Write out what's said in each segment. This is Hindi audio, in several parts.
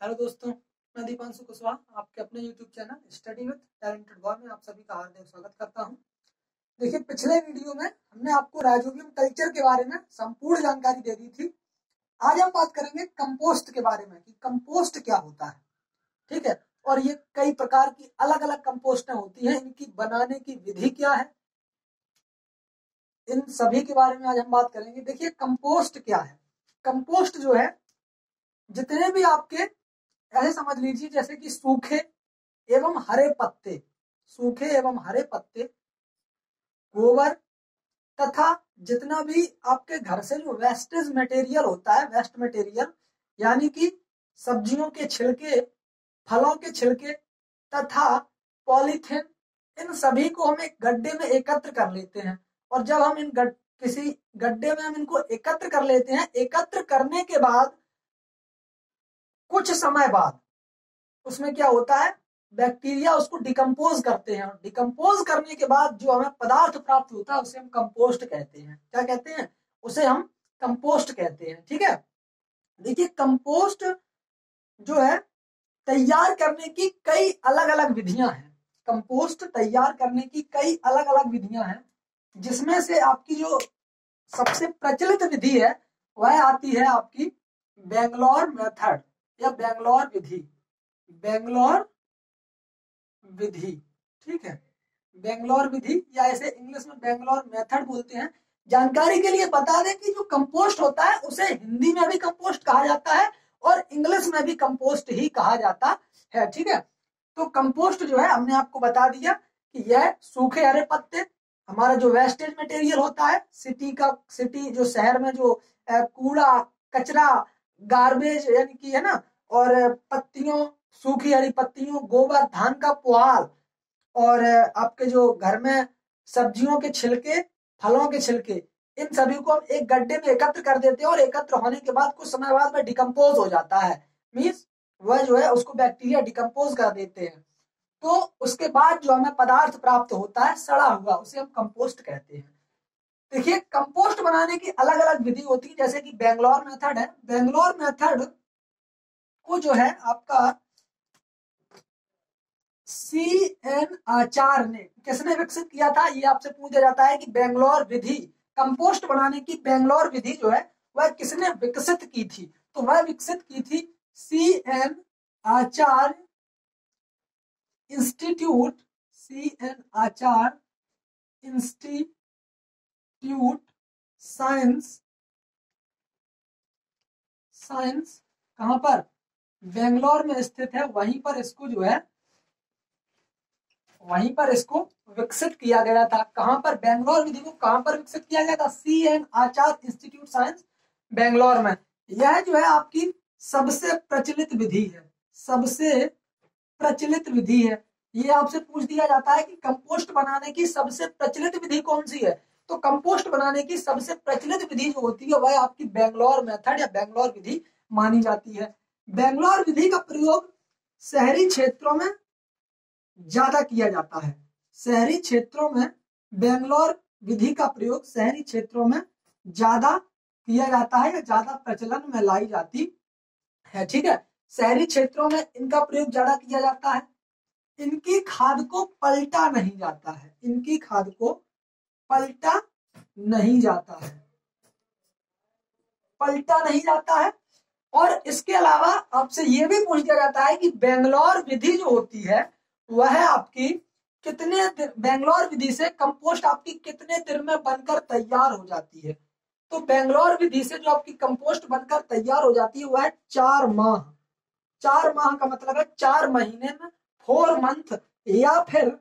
हेलो दोस्तों, मैं दीपांशु कुशवाहा आपके अपने YouTube channel study with talented boy में आप सभी का हार्दिक स्वागत करता हूं। देखिए, पिछले वीडियो में हमने आपको राइजोबियम कल्चर के बारे में संपूर्ण जानकारी दे दी थी। आज हम बात करेंगे कंपोस्ट के बारे में कि कंपोस्ट क्या होता है। ठीक है, और ये कई प्रकार की अलग अलग कंपोस्टें होती हैं, इनकी बनाने की विधि क्या है, इन सभी के बारे में आज हम बात करेंगे। देखिए, कंपोस्ट क्या है। कंपोस्ट जो है, जितने भी आपके ऐसे समझ लीजिए जैसे कि सूखे एवं हरे पत्ते, गोबर तथा जितना भी आपके घर से जो वेस्टेज मटेरियल होता है, वेस्ट मटेरियल यानी कि सब्जियों के छिलके, फलों के छिलके तथा पॉलीथिन, इन सभी को हम एक गड्ढे में एकत्र कर लेते हैं। और जब हम किसी गड्ढे में हम इनको एकत्र कर लेते हैं, एकत्र करने के बाद कुछ समय बाद उसमें क्या होता है, बैक्टीरिया उसको डिकम्पोज करते हैं। डिकम्पोज करने के बाद जो हमें पदार्थ प्राप्त होता है उसे हम कंपोस्ट कहते हैं। क्या कहते हैं? उसे हम कंपोस्ट कहते हैं। ठीक है, देखिए, कंपोस्ट जो है तैयार करने की कई अलग अलग विधियां हैं। कंपोस्ट तैयार करने की कई अलग अलग विधियां हैं, जिसमें से आपकी जो सबसे प्रचलित विधि है वह आती है आपकी बेंगलोर मेथड या बेंगलोर विधि। ठीक है, बेंगलोर विधि या ऐसे इंग्लिश में बेंगलोर मेथड बोलते हैं। जानकारी के लिए बता दें कि जो कंपोस्ट होता है उसे हिंदी में भी कंपोस्ट कहा जाता है और इंग्लिश में भी कंपोस्ट ही कहा जाता है। ठीक है, तो कंपोस्ट जो है हमने आपको बता दिया कि यह सूखे हरे पत्ते, हमारा जो वेस्टेज मटेरियल होता है, सिटी जो शहर में जो कूड़ा कचरा गार्बेज यानी कि है ना, और पत्तियों, सूखी हरी पत्तियों, गोबर, धान का पुआल और आपके जो घर में सब्जियों के छिलके, फलों के छिलके, इन सभी को हम एक गड्ढे में एकत्र कर देते हैं और एकत्र होने के बाद कुछ समय बाद में डिकम्पोज हो जाता है। मीन्स वह जो है उसको बैक्टीरिया डिकम्पोज कर देते हैं। तो उसके बाद जो हमें पदार्थ प्राप्त होता है सड़ा हुआ, उसे हम कंपोस्ट कहते हैं। देखिए, कंपोस्ट बनाने की अलग अलग विधि होती है, जैसे कि बेंगलोर मेथड है। बेंगलोर मेथड को जो है आपका CN आचार्य ने, किसने विकसित किया था, ये आपसे पूछा जाता है कि बेंगलोर विधि, कंपोस्ट बनाने की बेंगलोर विधि जो है वह किसने विकसित की थी। तो वह विकसित की थी CN आचार्य इंस्टीट्यूट साइंस कहां पर? बेंगलोर में स्थित है। वहीं पर इसको विकसित किया गया था। कहां पर? बेंगलोर विधि को कहां पर विकसित किया गया था? CN आचार्य इंस्टीट्यूट साइंस, बेंगलोर में। यह जो है आपकी सबसे प्रचलित विधि है। ये आपसे पूछ दिया जाता है कि कंपोस्ट बनाने की सबसे प्रचलित विधि कौन सी है। तो कंपोस्ट बनाने की सबसे प्रचलित विधि जो होती है वह आपकी बेंगलोर मेथड या बेंगलोर विधि मानी जाती है। बेंगलोर विधि का प्रयोग शहरी क्षेत्रों में ज्यादा किया जाता है। शहरी क्षेत्रों में बेंगलोर विधि का प्रयोग शहरी क्षेत्रों में ज्यादा किया जाता है या ज्यादा प्रचलन में लाई जाती है। ठीक है, शहरी क्षेत्रों में इनका प्रयोग ज्यादा किया जाता है। इनकी खाद को पलटा नहीं जाता है। और इसके अलावा आपसे यह भी पूछ दिया जाता है कि बेंगलोर विधि जो होती है वह आपकी बेंगलोर विधि से कंपोस्ट आपकी कितने दिन में बनकर तैयार हो जाती है। तो बेंगलोर विधि से जो आपकी कंपोस्ट बनकर तैयार हो जाती है वह 4 माह का मतलब है 4 महीने में, 4 मंथ, या फिर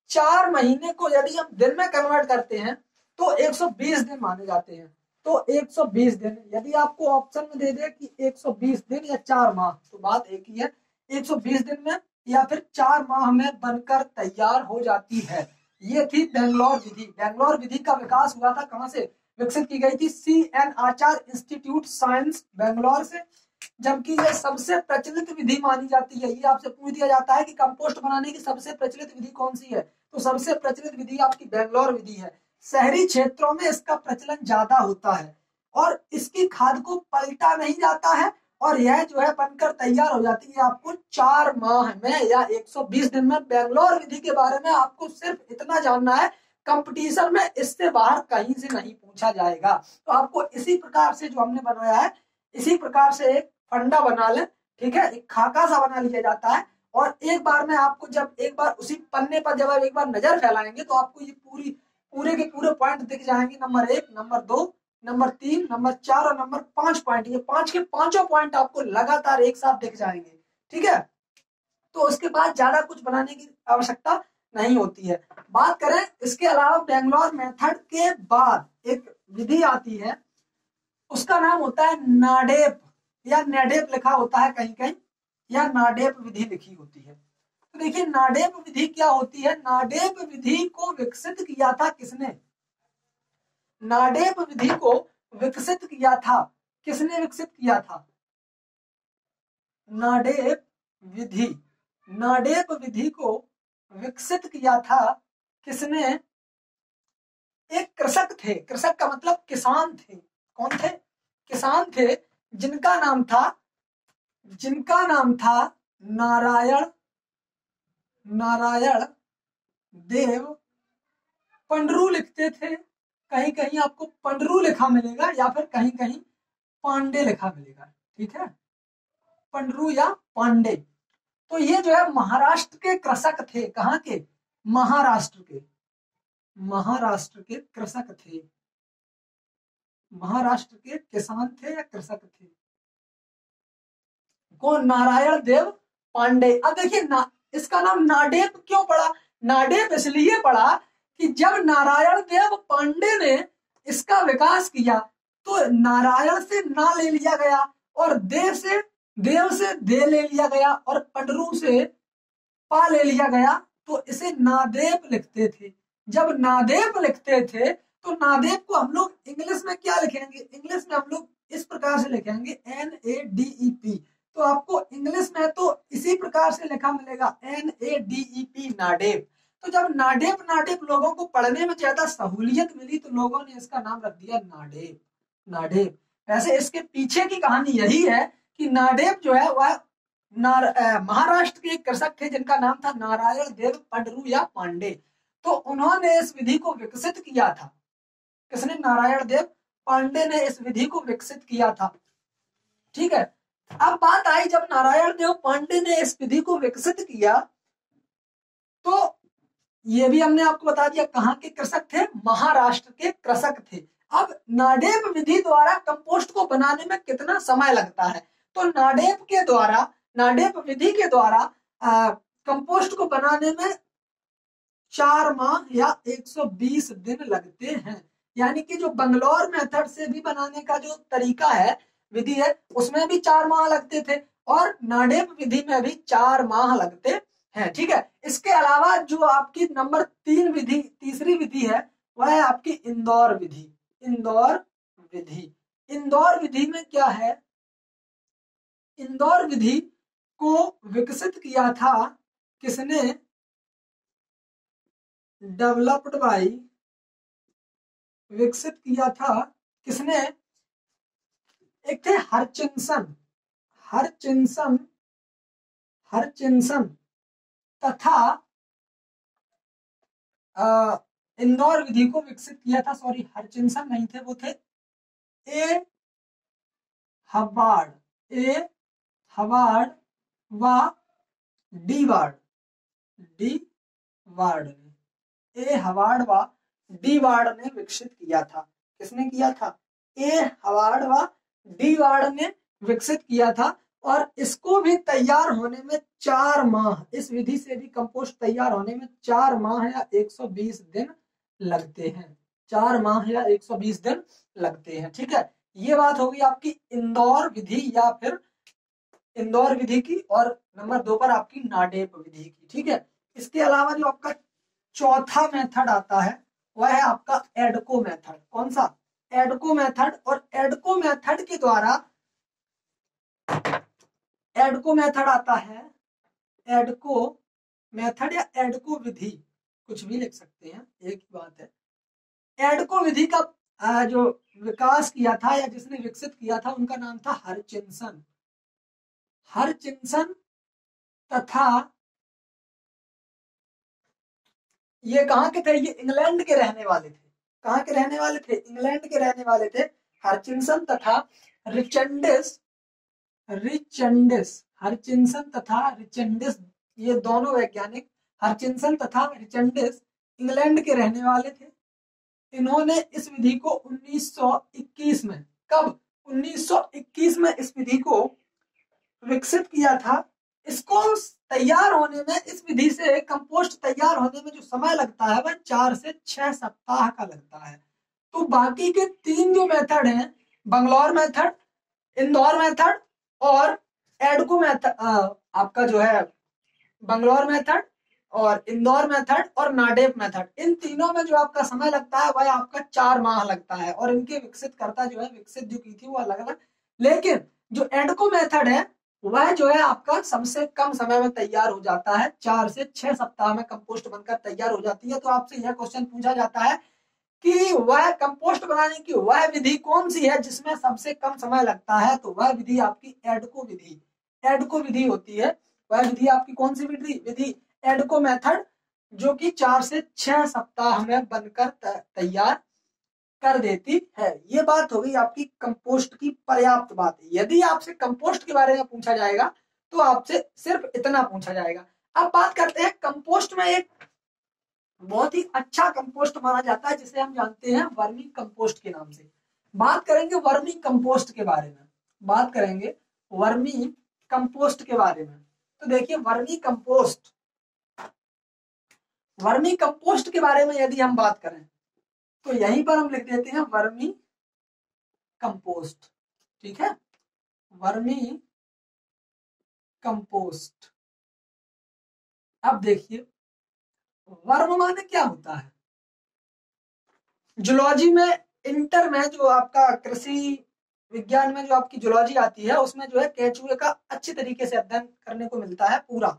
4 महीने को यदि हम दिन में कन्वर्ट करते हैं तो 120 दिन माने जाते हैं। तो 120 दिन, यदि आपको ऑप्शन में दे दे कि 120 दिन या 4 माह, तो बात एक ही है, 120 दिन में या फिर 4 माह में बनकर तैयार हो जाती है। ये थी बेंगलोर विधि। बेंगलोर विधि का विकास हुआ था, कहां से विकसित की गई थी? CN आचार्य इंस्टीट्यूट साइंस, बेंगलोर से। जबकि यह सबसे प्रचलित विधि मानी जाती है। ये आपसे पूछ दिया जाता है कि कंपोस्ट बनाने की सबसे प्रचलित विधि कौन सी है, तो सबसे प्रचलित विधि आपकी बेंगलोर विधि है। शहरी क्षेत्रों में इसका प्रचलन ज्यादा होता है और इसकी खाद को पलटा नहीं जाता है और यह जो है बनकर तैयार हो जाती है आपको 4 माह में या 120 दिन में। बेंगलोर विधि के बारे में आपको सिर्फ इतना जानना है, कंपटीशन में इससे बाहर कहीं से नहीं पूछा जाएगा। तो आपको इसी प्रकार से जो हमने बनाया है, इसी प्रकार से एक फंडा बना ले, ठीक है, एक खाका सा बना लिया जाता है। और एक बार में आपको जब एक बार उसी पन्ने पर जब आप एक बार नजर फैलाएंगे तो आपको ये पूरे के पूरे पॉइंट दिख जाएंगे। नंबर 1, नंबर 2, नंबर 3, नंबर 4 और नंबर 5 पॉइंट। ये 5 के पांचों पॉइंट आपको लगातार एक साथ दिख जाएंगे, ठीक है। तो उसके बाद ज्यादा कुछ बनाने की आवश्यकता नहीं होती है। बात करें इसके अलावा बेंगलोर मेथड के बाद एक विधि आती है, उसका नाम होता है नाडेप या नेडेप लिखा होता है कहीं कहीं, या नाडेप विधि लिखी होती है। तो देखिए नाडेप विधि क्या होती है। नाडेप विधि को विकसित किया था किसने? नाडेप विधि को विकसित किया था, किसने विकसित किया था? नाडेप विधि, नाडेप विधि को विकसित किया था किसने? एक कृषक थे, कृषक का मतलब किसान थे। कौन थे? किसान थे, जिनका नाम था नारायण देव पंडरू लिखते थे। कहीं कहीं आपको पंडरू लिखा मिलेगा या फिर कहीं कहीं पांडे लिखा मिलेगा, ठीक है, पंडरू या पांडे। तो ये जो है महाराष्ट्र के कृषक थे। कहाँ के? महाराष्ट्र के, महाराष्ट्र के कृषक थे। महाराष्ट्र के किसान थे या कृषक थे? कौन? नारायण देव पांडे। अब देखिए ना, इसका नाम नाडेप क्यों पड़ा? नाडेप इसलिए पड़ा कि जब नारायण देव पांडे ने इसका विकास किया तो नारायण से ना ले लिया गया और देव से दे ले लिया गया और पंडरू से पा ले लिया गया, तो इसे नादेप लिखते थे। जब नादेप लिखते थे तो नादेप को हम लोग इंग्लिश में क्या लिखेंगे? इंग्लिश में हम लोग इस प्रकार से लिखेंगे NADEP। तो आपको इंग्लिश में तो इसी प्रकार से लिखा मिलेगा NADEP, नाडेप। तो जब नाडेप लोगों को पढ़ने में ज्यादा सहूलियत मिली तो लोगों ने इसका नाम रख दिया नाडेप। वैसे इसके पीछे की कहानी यही है कि नाडेप जो है वह महाराष्ट्र के एक कृषक थे जिनका नाम था नारायण देव पंडरू या पांडे। तो उन्होंने इस विधि को विकसित किया था। किसने? नारायण देव पांडे ने इस विधि को विकसित किया था, ठीक है। अब बात आई, जब नारायण देव पांडे ने इस विधि को विकसित किया तो ये भी हमने आपको बता दिया कहाँ के कृषक थे? महाराष्ट्र के कृषक थे। अब नाडेप विधि द्वारा कंपोस्ट को बनाने में कितना समय लगता है? तो नाडेप विधि के द्वारा कंपोस्ट को बनाने में 4 माह या 120 दिन लगते हैं। यानी कि जो बंगलौर मेथड से भी बनाने का जो तरीका है, विधि है, उसमें भी 4 माह लगते थे और नाडेप विधि में भी 4 माह लगते हैं, ठीक है। इसके अलावा जो आपकी नंबर 3 विधि, तीसरी विधि है, वह है आपकी इंदौर विधि। इंदौर विधि में क्या है? इंदौर विधि को विकसित किया था किसने? डेवलप्ड बाय, विकसित किया था किसने? एक थे हरचिंसन तथा इंदौर विधि को विकसित किया था, सॉरी हरचिंसन नहीं थे, वो थे ए हबार्ड व डी वार्ड ने विकसित किया था। किसने किया था? ए हवार्ड व डी वार्ड ने विकसित किया था। और इसको भी तैयार होने में 4 माह, इस विधि से भी कंपोस्ट तैयार होने में 4 माह या 120 दिन लगते हैं। 4 माह या 120 दिन लगते हैं, ठीक है। ये बात होगी आपकी इंदौर विधि या फिर इंदौर विधि की, और नंबर 2 पर आपकी नाडेप विधि की, ठीक है। इसके अलावा जो आपका चौथा मेथड आता है वह है आपका एडको मेथड। कौन सा? एडको मेथड। और एडको मेथड के द्वारा, एडको मेथड आता है, एडको मेथड या एडको विधि, कुछ भी लिख सकते हैं, एक ही बात है। एडको विधि का जो विकास किया था या जिसने विकसित किया था उनका नाम था हरचिंसन। हरचिंसन तथा, ये कहाँ के थे, ये इंग्लैंड के रहने वाले थे। कहाँ के रहने वाले थे, इंग्लैंड के रहने वाले थे। हरचिंसन तथा रिचर्डिस, हरचिंसन तथा रिचर्डिस, ये दोनों वैज्ञानिक हरचिंसन तथा रिचर्डिस इंग्लैंड के रहने वाले थे। इन्होंने इस विधि को 1921 में, कब, 1921 में इस विधि को विकसित किया था। इसको तैयार होने में, इस विधि से कंपोस्ट तैयार होने में जो समय लगता है वह 4 से 6 सप्ताह का लगता है। तो बाकी के 3 जो मेथड हैं, बंगलौर मेथड, इंदौर मेथड और एडको मेथड, आपका जो है बंगलौर मेथड और इंदौर मेथड और नाडेप मेथड, इन तीनों में जो आपका समय लगता है वह आपका 4 माह लगता है। और इनके विकसित करता जो है, विकसित जो की थी वो अलग अलग, लेकिन जो एडको मेथड है वह जो है आपका सबसे कम समय में तैयार हो जाता है, 4 से 6 सप्ताह में कंपोस्ट बनकर तैयार हो जाती है। तो आपसे यह क्वेश्चन पूछा जाता है कि वह कंपोस्ट बनाने की वह विधि कौन सी है जिसमें सबसे कम समय लगता है, तो वह विधि आपकी एडको विधि, एडको विधि होती है। वह विधि आपकी कौन सी विधि, एडको मेथड, जो कि 4 से 6 सप्ताह में बनकर तैयार कर देती है। ये बात हो गई आपकी कंपोस्ट की पर्याप्त बात। यदि आपसे कंपोस्ट के बारे में पूछा जाएगा तो आपसे सिर्फ इतना पूछा जाएगा। अब बात करते हैं कंपोस्ट में, एक बहुत ही अच्छा कंपोस्ट माना जाता है जिसे हम जानते हैं वर्मी कंपोस्ट के नाम से। बात करेंगे वर्मी कंपोस्ट के बारे में, बात करेंगे वर्मी कंपोस्ट के बारे में। तो देखिए वर्मी कंपोस्ट के बारे में यदि हम बात करें तो यहीं पर हम लिख देते हैं वर्मी कंपोस्ट, ठीक है, वर्मी कंपोस्ट। अब देखिए वर्म माने क्या होता है, जूलॉजी में, इंटर में जो आपका कृषि विज्ञान में जो आपकी जूलॉजी आती है उसमें जो है केंचुए का अच्छी तरीके से अध्ययन करने को मिलता है पूरा।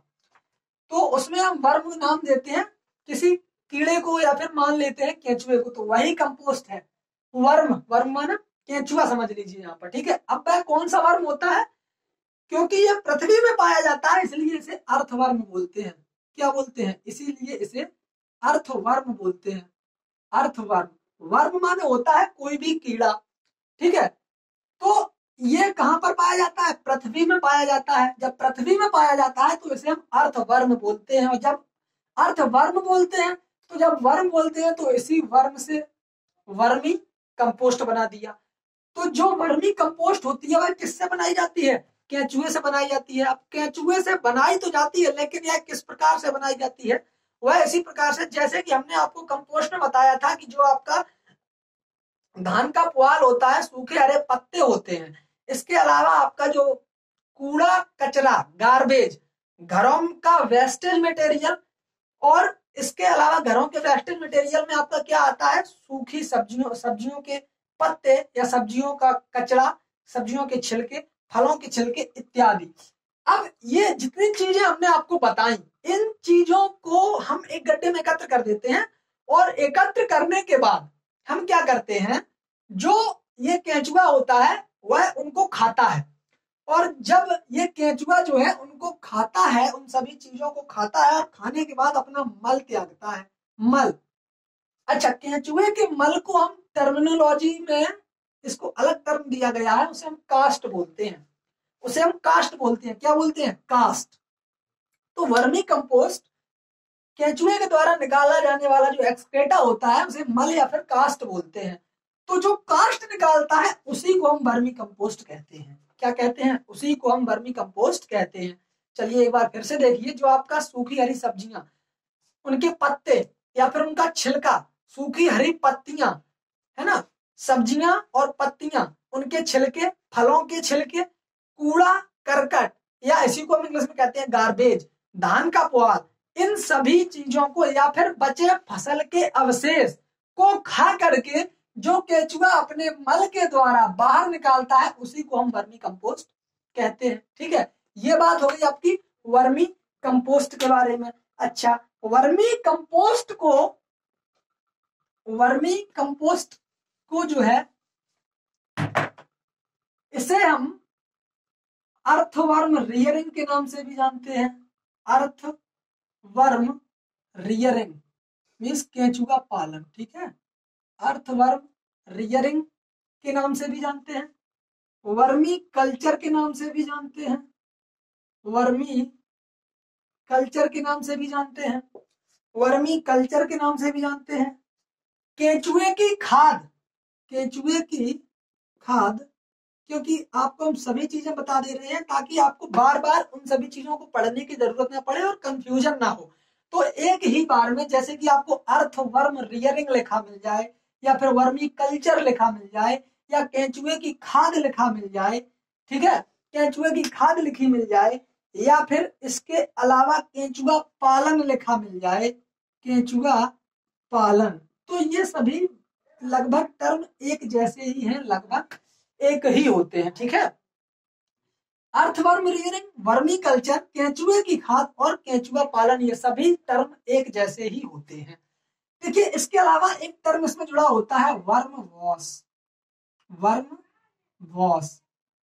तो उसमें हम वर्म नाम देते हैं किसी कीड़े को या फिर मान लेते हैं केंचुए को, तो वही कंपोस्ट है। वर्म माना केंचुआ समझ लीजिए यहाँ पर, ठीक है। अब वह कौन सा वर्म होता है, क्योंकि ये पृथ्वी में पाया जाता है इसलिए इसे अर्थवर्म बोलते हैं। क्या बोलते हैं, इसीलिए इसे अर्थवर्म बोलते हैं, अर्थवर्म। वर्म माने होता है कोई भी कीड़ा, ठीक है। तो ये कहां पर पाया जाता है, पृथ्वी में पाया जाता है। जब पृथ्वी में पाया जाता है तो इसे हम अर्थवर्म बोलते हैं। और जब अर्थवर्म बोलते हैं, तो जब वर्म बोलते हैं तो इसी वर्म से वर्मी कंपोस्ट बना दिया। तो जो वर्मी कंपोस्ट होती है वह किससे बनाई जाती है, केंचुए से बनाई जाती है। अब केंचुए से बनाई तो जाती है, लेकिन यह किस प्रकार से बनाई जाती है, वह इसी प्रकार से जैसे कि हमने आपको कंपोस्ट में बताया था कि जो आपका धान का पुआल होता है, सूखे हरे पत्ते होते हैं। इसके अलावा आपका जो कूड़ा कचरा, गार्बेज, घरों का वेस्टेज मटेरियल, और इसके अलावा घरों के वेस्टेज मटेरियल में आपका क्या आता है, सूखी सब्जियों के पत्ते या सब्जियों का कचरा, सब्जियों के छिलके, फलों के छिलके इत्यादि। अब ये जितनी चीजें हमने आपको बताई, इन चीजों को हम एक गड्ढे में एकत्र कर देते हैं और एकत्र करने के बाद हम क्या करते हैं, जो ये केंचुआ होता है वह उनको खाता है। और जब ये केंचुआ जो है उनको खाता है, उन सभी चीजों को खाता है और खाने के बाद अपना मल त्यागता है, मल। अच्छा, केंचुए के मल को हम टर्मिनोलॉजी में इसको अलग टर्म दिया गया है, उसे हम कास्ट बोलते हैं, उसे हम कास्ट बोलते हैं। क्या बोलते हैं, कास्ट। तो वर्मी कंपोस्ट केंचुए के द्वारा निकाला जाने वाला जो एक्सक्रेटा होता है उसे मल या फिर कास्ट बोलते हैं। तो जो कास्ट निकालता है उसी को हम वर्मी कंपोस्ट कहते हैं। क्या कहते हैं, उसी को हम वर्मी कंपोस्ट कहते हैं। चलिए एक बार फिर से देखिए, जो आपका सूखी हरी सब्जियां, उनके पत्ते या फिर उनका छिलका, सूखी हरी पत्तियां, है ना, सब्जियां और पत्तियां, उनके छिलके, फलों के छिलके, कूड़ा करकट या इसी को हम इंग्लिश में कहते हैं गार्बेज, धान का पुआल, इन सभी चीजों को या फिर बचे फसल के अवशेष को खा करके जो केंचुआ अपने मल के द्वारा बाहर निकालता है उसी को हम वर्मी कंपोस्ट कहते हैं, ठीक है। ये बात हो गई आपकी वर्मी कंपोस्ट के बारे में। अच्छा, वर्मी कंपोस्ट को जो है इसे हम अर्थवर्म रियरिंग के नाम से भी जानते हैं। अर्थवर्म रियरिंग मीन्स केंचुआ पालन, ठीक है। अर्थवर्म रियरिंग के नाम से भी जानते हैं। वर्मी कल्चर के नाम से भी जानते हैं। वर्मी कल्चर के नाम से भी जानते हैं। वर्मी कल्चर के नाम से भी जानते हैं। केंचुए की खाद, केंचुए की खाद, क्योंकि आपको हम सभी चीजें बता दे रहे हैं ताकि आपको बार बार उन सभी चीजों को पढ़ने की जरूरत ना पड़े और कंफ्यूजन ना हो। तो एक ही बार में जैसे कि आपको अर्थवर्म रियरिंग लिखा मिल जाए, या फिर वर्मी कल्चर लिखा मिल जाए, या केंचुए की खाद लिखा मिल जाए, ठीक है, केंचुए की खाद लिखी मिल जाए, या फिर इसके अलावा केंचुआ पालन लिखा मिल जाए, केंचुआ पालन, तो ये सभी लगभग टर्म एक जैसे ही हैं, लगभग एक ही होते हैं, ठीक है। अर्थवर्म रियरिंग, वर्मी कल्चर, केंचुए की खाद और केंचुआ पालन, ये सभी टर्म एक जैसे ही होते हैं। देखिए इसके अलावा एक टर्म इसमें जुड़ा होता है वर्म वॉश। वर्म वॉश,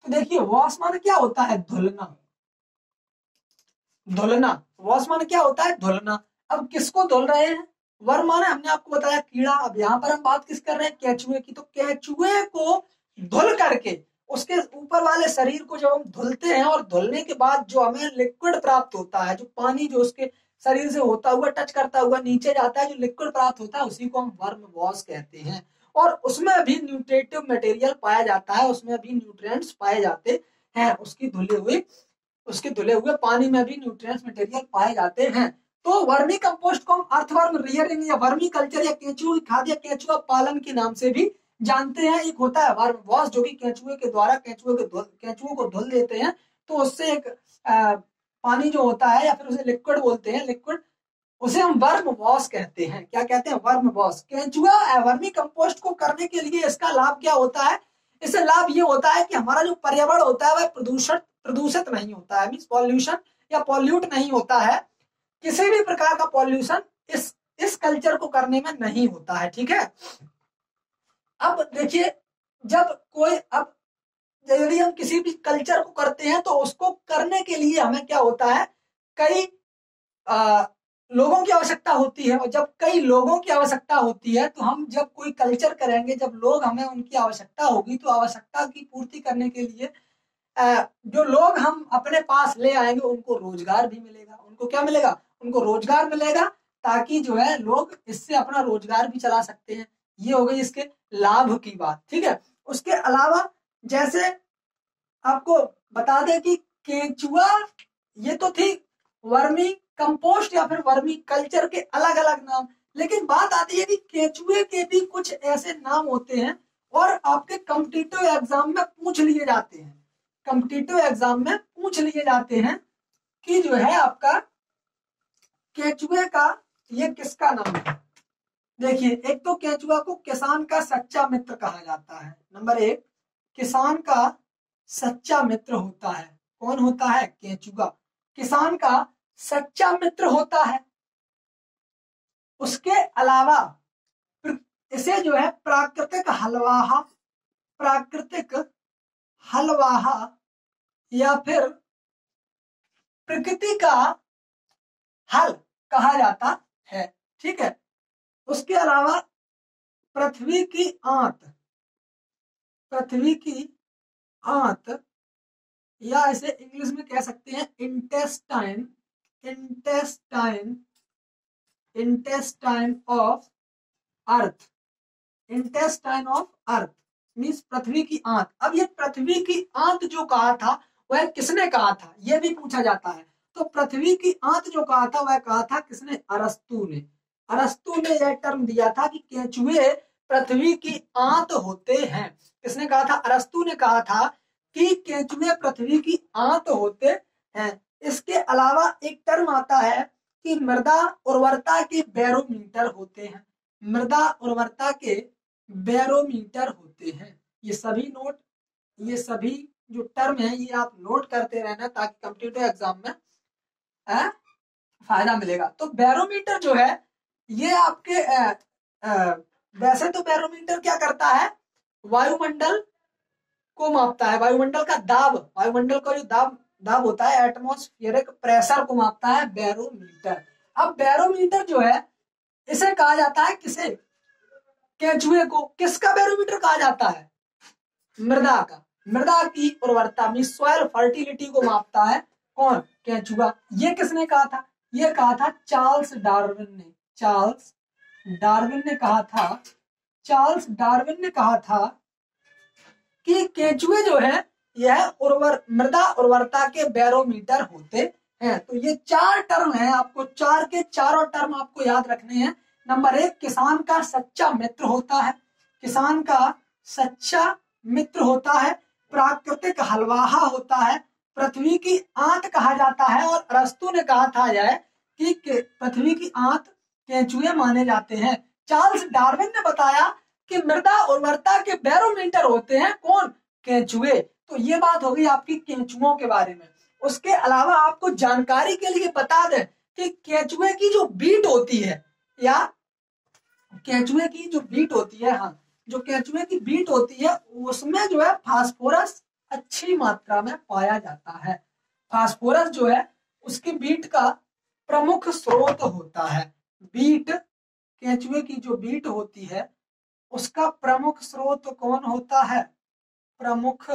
तो देखिए वॉश माने क्या होता है, धुलना। धुलना, वॉश माने क्या होता है, धुलना। अब किसको धुल रहे हैं, वर्म माने हमने आपको बताया कीड़ा। अब यहाँ पर हम बात किस कर रहे हैं, केंचुए की। तो केंचुए को धुल करके उसके ऊपर वाले शरीर को जब हम धुलते हैं और धुलने के बाद जो हमें लिक्विड प्राप्त होता है, जो पानी जो उसके शरीर से होता हुआ टच करता हुआ नीचे जाता है, जो लिक्विड प्राप्त होता है उसी को हम वर्म वॉश कहते हैं। और उसमें भी न्यूट्रिटिव मटेरियल पाया जाता है, उसमें भी न्यूट्रिएंट्स पाए जाते हैं, उसके धुले हुए पानी में भी न्यूट्रिएंट्स मटेरियल पाए जाते हैं। तो वर्मी कंपोस्ट को हम अर्थवर्म रियरिंग या वर्मी कल्चर या केंचुए खाद या केंचुआ पालन के नाम से भी जानते हैं। एक होता है वर्म वॉश, जो कि केंचुए के द्वारा केंचुओं को धुल देते हैं, तो उससे एक पानी जो होता है, या फिर उसे लिक्विड बोलते हैं, लिक्विड, उसे हम वर्म वॉश कहते हैं। क्या कहते हैं, वर्म वॉश। केंचुआ वर्मी कंपोस्ट को करने के लिए इसका लाभ क्या होता है, इससे लाभ ये होता है कि हमारा जो पर्यावरण होता है वह प्रदूषित नहीं होता है, मींस पॉल्यूशन या पॉल्यूट नहीं होता है। किसी भी प्रकार का पॉल्यूशन इस कल्चर को करने में नहीं होता है, ठीक है। अब देखिए, जब कोई, अब यदि हम किसी भी कल्चर को करते हैं तो उसको करने के लिए हमें क्या होता है, कई लोगों की आवश्यकता होती है। और जब कई लोगों की आवश्यकता होती है तो हम जब कोई कल्चर करेंगे, जब लोग, हमें उनकी आवश्यकता होगी, तो आवश्यकता की पूर्ति करने के लिए जो लोग हम अपने पास ले आएंगे उनको रोजगार भी मिलेगा। उनको क्या मिलेगा, उनको रोजगार मिलेगा, ताकि जो है लोग इससे अपना रोजगार भी चला सकते हैं। ये हो गई इसके लाभ की बात, ठीक है। उसके अलावा जैसे आपको बता दें कि केंचुआ, ये तो थी वर्मी कंपोस्ट या फिर वर्मी कल्चर के अलग अलग नाम, लेकिन बात आती है कि केंचुए के भी कुछ ऐसे नाम होते हैं और आपके कॉम्पिटिटिव एग्जाम में पूछ लिए जाते हैं। कॉम्पिटिटिव एग्जाम में पूछ लिए जाते हैं कि जो है आपका केंचुए का ये किसका नाम है। देखिए, एक तो केंचुआ को किसान का सच्चा मित्र कहा जाता है। नंबर एक, किसान का सच्चा मित्र होता है। कौन होता है, केंचुआ किसान का सच्चा मित्र होता है। उसके अलावा इसे जो है प्राकृतिक हलवाहा या फिर प्रकृति का हल कहा जाता है, ठीक है। उसके अलावा पृथ्वी की आंत या इसे इंग्लिश में कह सकते हैं इंटेस्टाइन ऑफ अर्थ मीन्स पृथ्वी की आंत। अब ये पृथ्वी की आंत जो कहा था वह किसने कहा था, यह भी पूछा जाता है। तो पृथ्वी की आंत जो कहा था वह कहा था किसने, अरस्तु ने। अरस्तु ने यह टर्म दिया था कि केंचुए पृथ्वी की आंत होते हैं। किसने कहा था, अरस्तु ने कहा था कि केंचुए पृथ्वी की आंत होते हैं। इसके अलावा एक टर्म आता है कि मृदा उर्वरता के बैरोमीटर होते हैं। मृदा उर्वरता के बैरोमीटर होते हैं। ये सभी जो टर्म है ये आप नोट करते रहना ताकि कॉम्पिटिटिव एग्जाम में फायदा मिलेगा। तो बैरोमीटर जो है ये आपके वैसे तो बैरोमीटर क्या करता है, वायुमंडल को मापता है, वायुमंडल का दाब, वायुमंडल का जो दाब दाब होता है, एटमॉस्फेरिक प्रेशर को मापता है बैरोमीटर। अब बैरोमीटर जो है इसे कहा जाता है किसे, केंचुए को। किसका बैरोमीटर कहा जाता है, मृदा का। मृदा की उर्वरता में सॉइल फर्टिलिटी को मापता है कौन, केंचुआ। ये किसने कहा था, ये कहा था चार्ल्स डार्विन ने। चार्ल्स डार्विन ने कहा था, चार्ल्स डार्विन ने कहा था कि केंचुए जो है यह मृदा उर्वरता के बैरोमीटर होते हैं। तो ये 4 टर्म है, आपको 4 के चारों टर्म आपको याद रखने हैं। नंबर 1, किसान का सच्चा मित्र होता है, किसान का सच्चा मित्र होता है। प्राकृतिक हलवाहा होता है, पृथ्वी की आंत कहा जाता है। और अरस्तु ने कहा था यह कि पृथ्वी की आंत केंचुए माने जाते हैं। चार्ल्स डार्विन ने बताया कि मृदा उर्वरता के बैरोमीटर होते हैं कौन, केंचुए। तो ये बात हो गई आपकी केंचुओं के बारे में। उसके अलावा आपको जानकारी के लिए बता दें कि केंचुए की जो बीट होती है, या केंचुए की जो बीट होती है, हाँ, जो केंचुए की बीट होती है उसमें जो है फास्फोरस अच्छी मात्रा में पाया जाता है। फास्फोरस जो है उसकी बीट का प्रमुख स्रोत होता है। बीट, केंचुए की जो बीट होती है उसका प्रमुख स्रोत कौन होता है, प्रमुख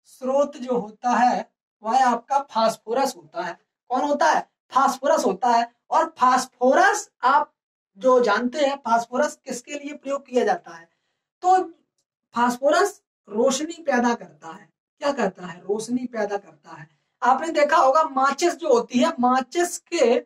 स्रोत जो होता है वह आपका फास्फोरस होता है। कौन होता है, फास्फोरस होता है। और फास्फोरस आप जो जानते हैं, फास्फोरस किसके लिए प्रयोग किया जाता है, तो फास्फोरस रोशनी पैदा करता है। क्या करता है, रोशनी पैदा करता है। आपने देखा होगा माचिस जो होती है, माचिस के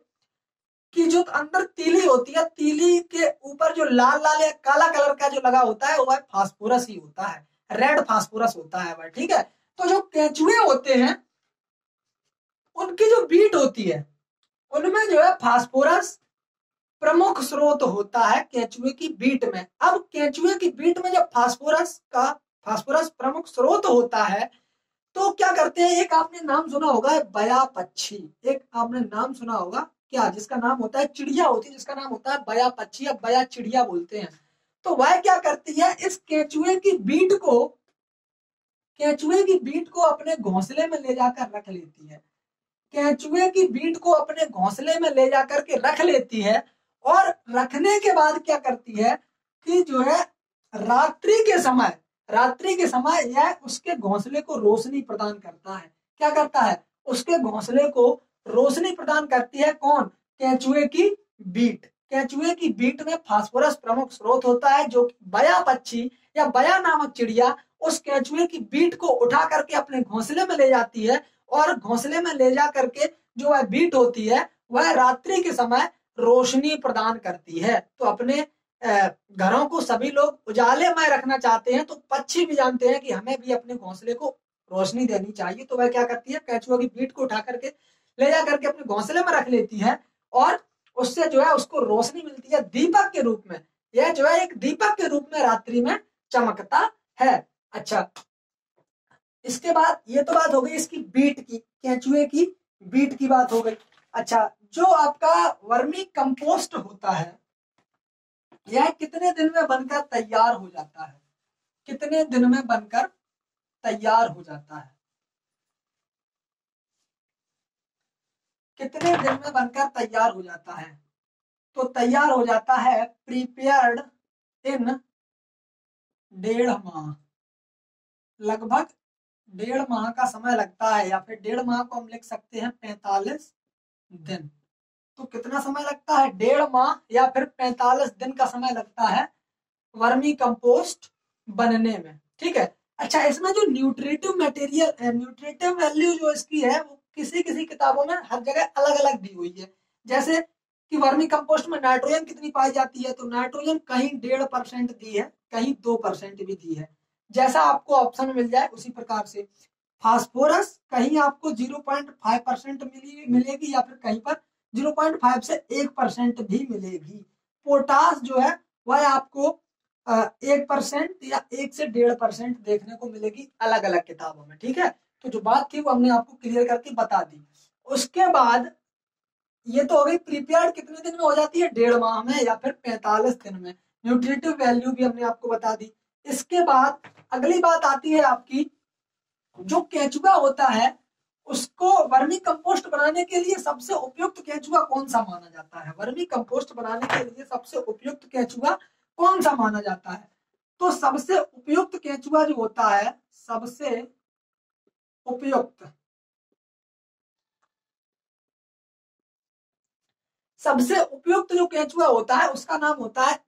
की जो अंदर तीली होती है, तीली के ऊपर जो लाल लाल या काला कलर का जो लगा होता है वह फास्फोरस ही होता है, रेड फास्फोरस होता है वह, ठीक है। तो जो केंचुए होते हैं उनकी जो बीट होती है उनमें जो है फास्फोरस प्रमुख स्रोत होता है केंचुए की बीट में। अब केंचुए की बीट में जब फास्फोरस प्रमुख स्रोत होता है तो क्या करते हैं, एक आपने नाम सुना होगा बया पक्षी, एक आपने नाम सुना होगा क्या, जिसका नाम होता है चिड़िया होती है, जिसका नाम होता है बया पक्षी या बया चिड़िया बोलते हैं। तो वह क्या करती है, इस केंचुए की बीट को, केंचुए की बीट को अपने घोंसले में ले जाकर रख लेती है। केंचुए की बीट को अपने घोंसले में ले जाकर के रख लेती है। और रखने के बाद क्या करती है कि जो है रात्रि के समय यह उसके घोंसले को रोशनी प्रदान करता है। क्या करता है, उसके घोंसले को रोशनी प्रदान करती है कौन, केंचुए की बीट। केंचुए की बीट में फास्फोरस प्रमुख स्रोत होता है। जो बया पक्षी या बया नामक चिड़िया उस केंचुए की बीट को उठा करके अपने घोंसले में ले जाती है। और घोंसले में ले जा करके जो वह बीट होती है वह रात्रि के समय रोशनी प्रदान करती है। तो अपने घरों को सभी लोग उजाले में रखना चाहते हैं, तो पक्षी भी जानते हैं कि हमें भी अपने घोंसले को रोशनी देनी चाहिए। तो वह क्या करती है, केंचुआ की बीट को उठा करके ले जा करके अपने घोंसले में रख लेती है और उससे जो है उसको रोशनी मिलती है दीपक के रूप में। यह जो है एक दीपक के रूप में रात्रि में चमकता है। अच्छा, इसके बाद ये तो बात हो गई इसकी बीट की, केंचुए की बीट की बात हो गई। अच्छा, जो आपका वर्मी कंपोस्ट होता है यह कितने दिन में बनकर तैयार हो जाता है, कितने दिन में बनकर तैयार हो जाता है, कितने दिन में बनकर तैयार हो जाता है, तो तैयार हो जाता है प्रिपेयर्ड इन 1.5 माह। लगभग 1.5 माह का समय लगता है, या फिर 1.5 माह को हम लिख सकते हैं 45 दिन। तो कितना समय लगता है, 1.5 माह या फिर 45 दिन का समय लगता है वर्मी कंपोस्ट बनने में, ठीक है। अच्छा, इसमें जो न्यूट्रिटिव मटेरियल है, न्यूट्रिटिव वैल्यू जो इसकी है वो किसी किसी किताबों में हर जगह अलग अलग दी हुई है। जैसे कि वर्मी कंपोस्ट में नाइट्रोजन कितनी पाई जाती है, तो नाइट्रोजन कहीं 1.5% दी है, कहीं 2% भी दी है। जैसा आपको ऑप्शन मिल जाए उसी प्रकार से। फास्फोरस कहीं आपको 0.5% मिलेगी, या फिर कहीं पर 0.5 से 1% भी मिलेगी। पोटास जो है वह आपको 1% या 1 से 1.5% देखने को मिलेगी अलग अलग किताबों में, ठीक है। तो जो बात थी वो हमने आपको क्लियर करके बता दी। उसके बाद ये तो हो गई प्रिपेयर्ड कितने दिन में हो जाती है, 1.5 माह में या फिर 45 दिन में। न्यूट्रिटिव वैल्यू भी हमने आपको बता दी। इसके बाद अगली बात आती है आपकी जो केंचुआ होता है उसको वर्मी कंपोस्ट बनाने के लिए सबसे उपयुक्त केंचुआ कौन सा माना जाता है? वर्मी कंपोस्ट बनाने के लिए सबसे उपयुक्त केंचुआ कौन सा माना जाता है? तो सबसे उपयुक्त केंचुआ जो होता है, सबसे उपयुक्त जो केंचुआ होता है उसका नाम होता है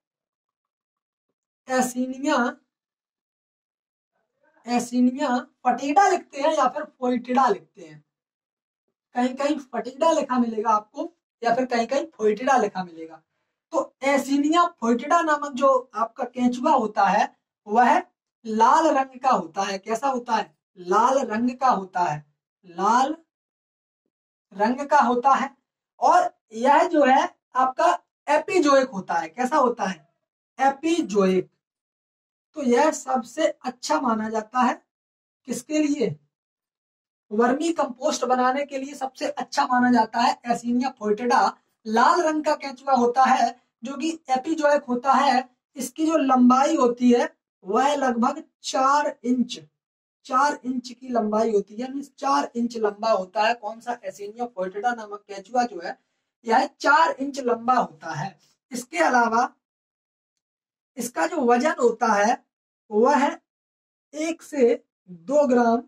एसिनिया फटीडा लिखते हैं या फिर फोइटिडा लिखते हैं। कहीं कहीं फटीडा लिखा मिलेगा आपको या फिर कहीं कहीं फोइटिडा लिखा मिलेगा। तो एसिनिया फोइटिडा नामक जो आपका केंचुआ होता है वह लाल रंग का होता है। कैसा होता है? लाल रंग का होता है। लाल रंग का होता है। और यह जो है आपका एपिजोइक होता है। कैसा होता है? एपिजोइक। तो यह सबसे अच्छा माना जाता है किसके लिए? वर्मी कंपोस्ट बनाने के लिए सबसे अच्छा माना जाता है एसिनिया फोइटिडा। लाल रंग का केंचुआ होता है जो कि एपिजोइक होता है। इसकी जो लंबाई होती है वह लगभग 4 इंच की लंबाई होती है। 4 इंच लंबा होता है। कौन सा? एसिनिया फोइटिडा नामक केंचुआ जो है यह 4 इंच लंबा होता है। इसके अलावा इसका जो वजन होता है वह 1 से 2 ग्राम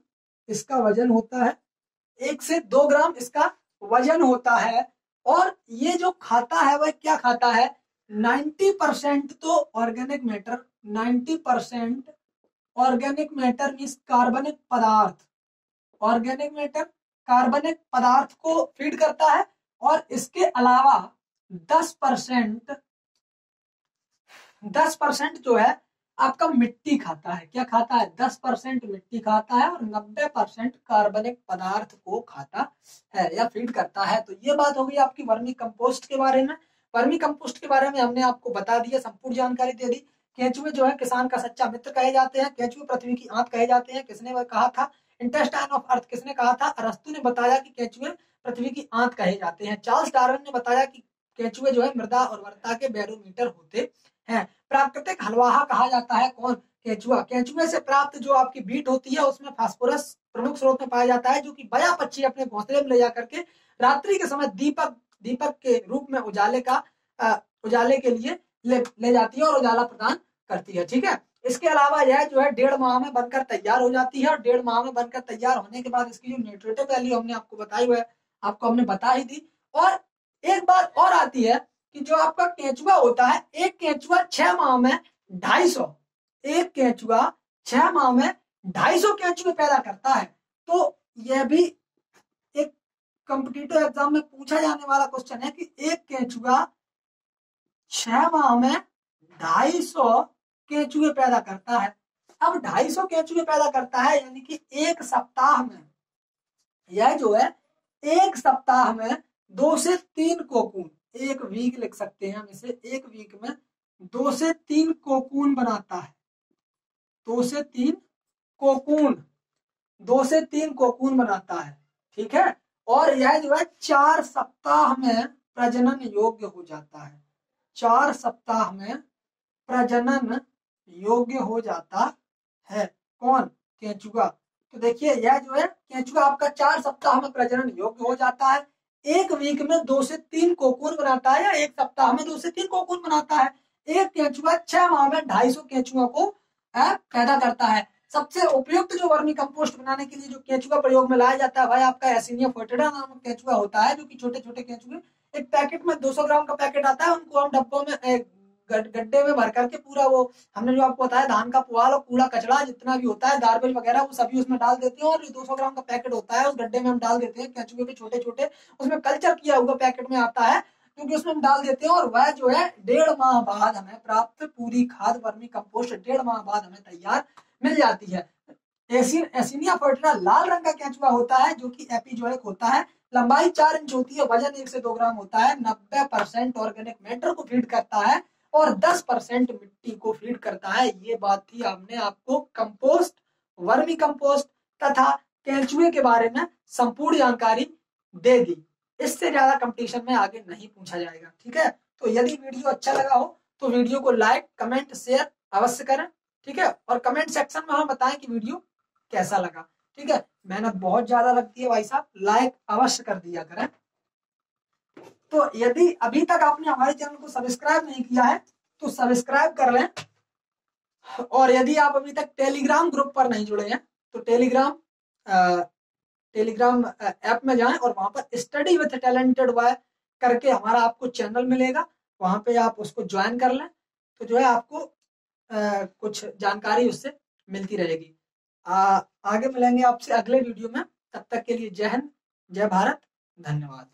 इसका वजन होता है। 1 से 2 ग्राम इसका वजन होता है। और ये जो खाता है वह क्या खाता है? 90% तो organic matter, 90% organic matter means कार्बनिक पदार्थ, ऑर्गेनिक मैटर कार्बनिक पदार्थ को फीड करता है। और इसके अलावा 10% 10% जो है आपका मिट्टी खाता है। क्या खाता है? 10% मिट्टी खाता है और 90% कार्बनिक पदार्थ को खाता है या फीड करता है। तो ये बात होगी आपकी वर्मी कंपोस्ट के बारे में। वर्मी कंपोस्ट के बारे में हमने आपको बता दिया, संपूर्ण जानकारी दे दी। केंचुए जो है किसान का सच्चा मित्र कहे जाते हैं। केंचुए पृथ्वी की आंत कहे जाते हैं। किसने वह कहा था? इंटेस्टाइन ऑफ अर्थ किसने कहा था? अरस्तु ने बताया कि केंचुए पृथ्वी की आंत कहे जाते हैं। चार्ल्स डार्विन ने बताया कि केंचुए जो है मृदा और वर्ता के बैरोमीटर होते हैं। प्राकृतिक हलवाहा कहा जाता है कौन? केंचुआ। केंचुए से प्राप्त जो आपकी बीट होती है उसमें फास्फोरस प्रमुख स्रोत में पाया जाता है, जो कि बया पक्षी अपने घोंसले में ले जाकर के रात्रि के समय दीपक के रूप में उजाले के लिए ले जाती है और उजाला प्रदान करती है। ठीक है। इसके अलावा यह जो है 1.5 माह में बनकर तैयार हो जाती है। और 1.5 माह में बनकर तैयार होने के बाद इसकी जो न्यूट्रिटिव वैल्यू हमने आपको बताई हुई है, आपको हमने बता ही दी। और एक बात और आती है कि जो आपका केंचुआ होता है, एक केंचुआ 6 माह में 250, एक केंचुआ 6 माह में 250 केंचुए पैदा करता है। तो यह भी एक कॉम्पिटिटिव एग्जाम में पूछा जाने वाला क्वेश्चन है कि एक केंचुआ 6 माह में 250 केंचुए पैदा करता है। अब 250 केंचुए पैदा करता है यानी कि एक सप्ताह में, यह जो है एक सप्ताह में 2 से 3 कोकून, एक वीक लिख सकते हैं हम इसे, एक वीक में 2 से 3 कोकून बनाता है। 2 से 3 कोकून, 2 से 3 कोकून बनाता है। ठीक है। और यह जो है 4 सप्ताह में प्रजनन योग्य हो जाता है। 4 सप्ताह में प्रजनन योग्य हो जाता है। कौन? केंचुआ। तो देखिए यह जो है केंचुआ आपका 4 सप्ताह में प्रजनन योग्य हो जाता है। एक वीक में 2 से 3 कोकून बनाता है या एक सप्ताह में 2 से 3 कोकून बनाता है। एक केंचुआ 6 माह में 250 केंचुआ को पैदा करता है। सबसे उपयुक्त जो वर्मी कंपोस्ट बनाने के लिए जो केंचुआ प्रयोग में लाया जाता है वह आपका एसिनिया फोइटिडा नामक केंचुआ होता है, जो कि छोटे छोटे केंचुए, एक पैकेट में 200 ग्राम का पैकेट आता है, उनको हम डब्बों में गड्ढे में भर करके पूरा वो हमने जो आपको बताया धान का पुआल और कूड़ा कचड़ा जितना भी होता है गार्बेज वगैरह वो सभी उसमें डाल देते हैं। और जो 200 ग्राम का पैकेट होता है उस गड्ढे में हम डाल देते हैं। केंचुए के छोटे छोटे उसमें कल्चर किया हुआ पैकेट में आता है, क्योंकि उसमें हम डाल देते हैं। और वह जो है 1.5 माह बाद हमें प्राप्त पूरी खाद वर्मी कंपोस्ट 1.5 माह बाद हमें तैयार मिल जाती है। एसिनिया फोइटिडा लाल रंग का केंचुआ होता है जो कि एपिजोइक होता है। लंबाई 4 इंच होती है, वजन 1 से 2 ग्राम होता है, 90% ऑर्गेनिक मैटर को फीड करता है और 10% मिट्टी को फीड करता है। ये बात थी, हमने आपको कंपोस्ट, वर्मी कंपोस्ट तथा केंचुए के बारे में संपूर्ण जानकारी दे दी। इससे ज्यादा कंपटीशन में आगे नहीं पूछा जाएगा। ठीक है। तो यदि वीडियो अच्छा लगा हो तो वीडियो को लाइक, कमेंट, शेयर अवश्य करें। ठीक है। और कमेंट सेक्शन में हमें बताएं कि वीडियो कैसा लगा। ठीक है, मेहनत बहुत ज्यादा लगती है भाई साहब, लाइक अवश्य कर दिया करें। तो यदि अभी तक आपने हमारे चैनल को सब्सक्राइब नहीं किया है तो सब्सक्राइब कर लें, और यदि आप अभी तक टेलीग्राम ग्रुप पर नहीं जुड़े हैं तो टेलीग्राम ऐप में जाएं और वहां पर स्टडी विथ टैलेंटेड बॉय करके हमारा आपको चैनल मिलेगा, वहां पे आप उसको ज्वाइन कर लें, तो जो है आपको कुछ जानकारी उससे मिलती रहेगी। आगे मिलेंगे आपसे अगले वीडियो में, तब तक के लिए जय हिंद, जय भारत, धन्यवाद।